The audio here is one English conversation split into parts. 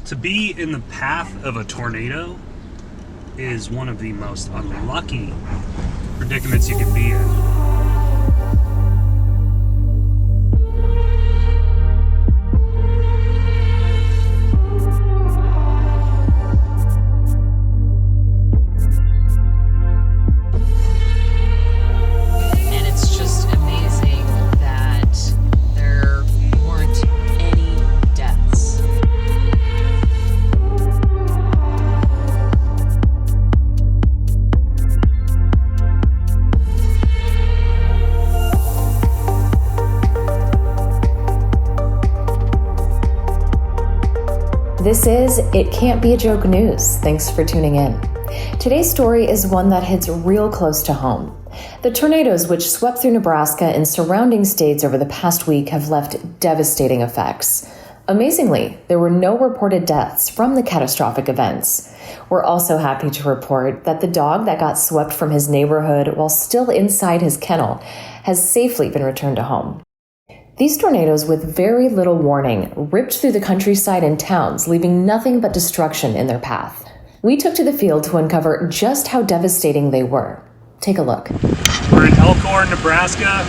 To be in the path of a tornado is one of the most unlucky predicaments you can be in. This is It Can't Be a Joke News. Thanks for tuning in. Today's story is one that hits real close to home. The tornadoes which swept through Nebraska and surrounding states over the past week have left devastating effects. Amazingly, there were no reported deaths from the catastrophic events. We're also happy to report that the dog that got swept from his neighborhood while still inside his kennel has safely been returned to home. These tornadoes, with very little warning, ripped through the countryside and towns, leaving nothing but destruction in their path. We took to the field to uncover just how devastating they were. Take a look. We're in Elkhorn, Nebraska,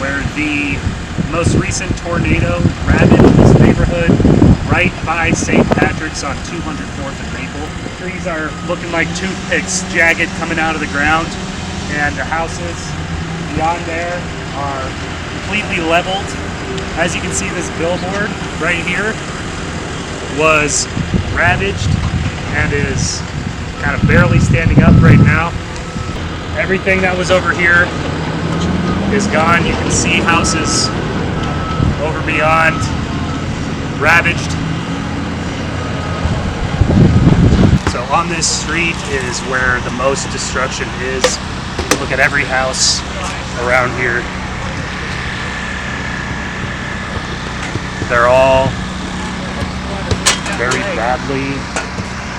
where the most recent tornado ravaged this neighborhood right by St. Patrick's on 204th and Maple. The trees are looking like toothpicks, jagged, coming out of the ground, and the houses beyond there are completely leveled. As you can see, this billboard right here was ravaged and is kind of barely standing up right now. Everything that was over here is gone. You can see houses over beyond ravaged. So on this street is where the most destruction is. Look at every house around here. They're all very badly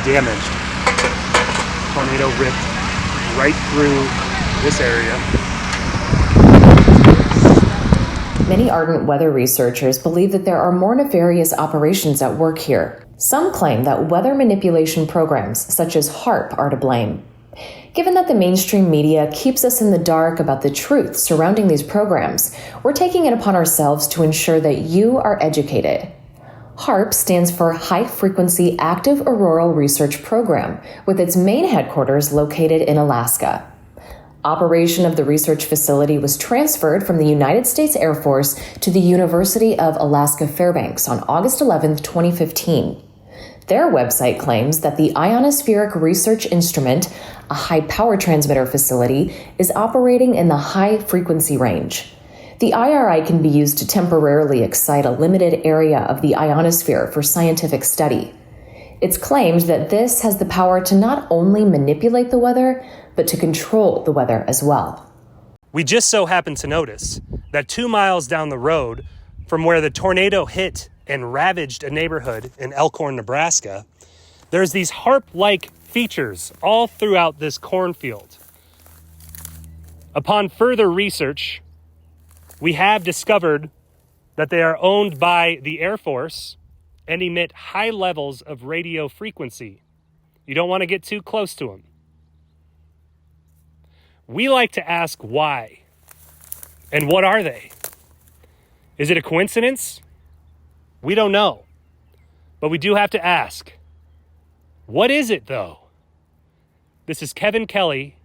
damaged. Tornado ripped right through this area. Many ardent weather researchers believe that there are more nefarious operations at work here. Some claim that weather manipulation programs such as HAARP are to blame. Given that the mainstream media keeps us in the dark about the truth surrounding these programs, we're taking it upon ourselves to ensure that you are educated. HAARP stands for High Frequency Active Auroral Research Program, with its main headquarters located in Alaska. Operation of the research facility was transferred from the United States Air Force to the University of Alaska Fairbanks on August 11, 2015. Their website claims that the Ionospheric Research Instrument, a high-power transmitter facility, is operating in the high-frequency range. The IRI can be used to temporarily excite a limited area of the ionosphere for scientific study. It's claimed that this has the power to not only manipulate the weather, but to control the weather as well. We just so happened to notice that 2 miles down the road from where the tornado hit and ravaged a neighborhood in Elkhorn, Nebraska, there's these HAARP-like features all throughout this cornfield. Upon further research, we have discovered that they are owned by the Air Force and emit high levels of radio frequency. You don't want to get too close to them. We like to ask why. And what are they? Is it a coincidence? We don't know. But we do have to ask. What is it, though? This is Kevin Kelly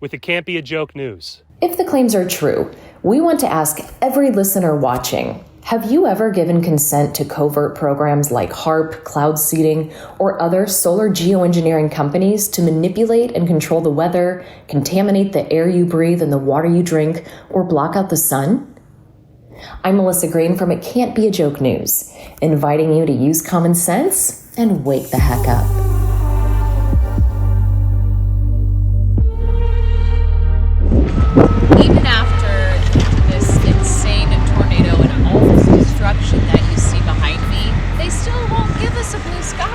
with It Can't Be a Joke News. If the claims are true, we want to ask every listener watching, have you ever given consent to covert programs like HAARP, cloud seeding, or other solar geoengineering companies to manipulate and control the weather, contaminate the air you breathe and the water you drink, or block out the sun? I'm Melissa Green from It Can't Be a Joke News, inviting you to use common sense and wake the heck up. Even after this insane tornado and all this destruction that you see behind me, they still won't give us a blue sky.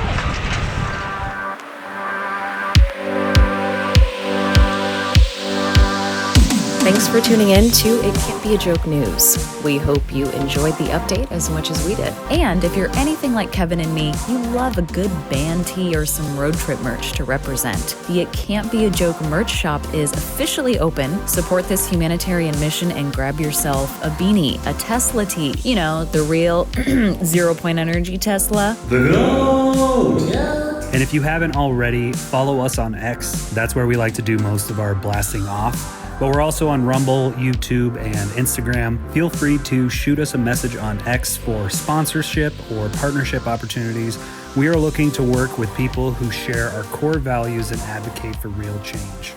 Thanks for tuning in to It Can't Be a Joke News. We hope you enjoyed the update as much as we did. And if you're anything like Kevin and me, you love a good band tee or some road trip merch to represent. The It Can't Be a Joke merch shop is officially open. Support this humanitarian mission and grab yourself a beanie, a Tesla tee, you know, the real 0-point energy Tesla. The GOAT! And if you haven't already, follow us on X. That's where we like to do most of our blasting off. But we're also on Rumble, YouTube, and Instagram. Feel free to shoot us a message on X for sponsorship or partnership opportunities. We are looking to work with people who share our core values and advocate for real change.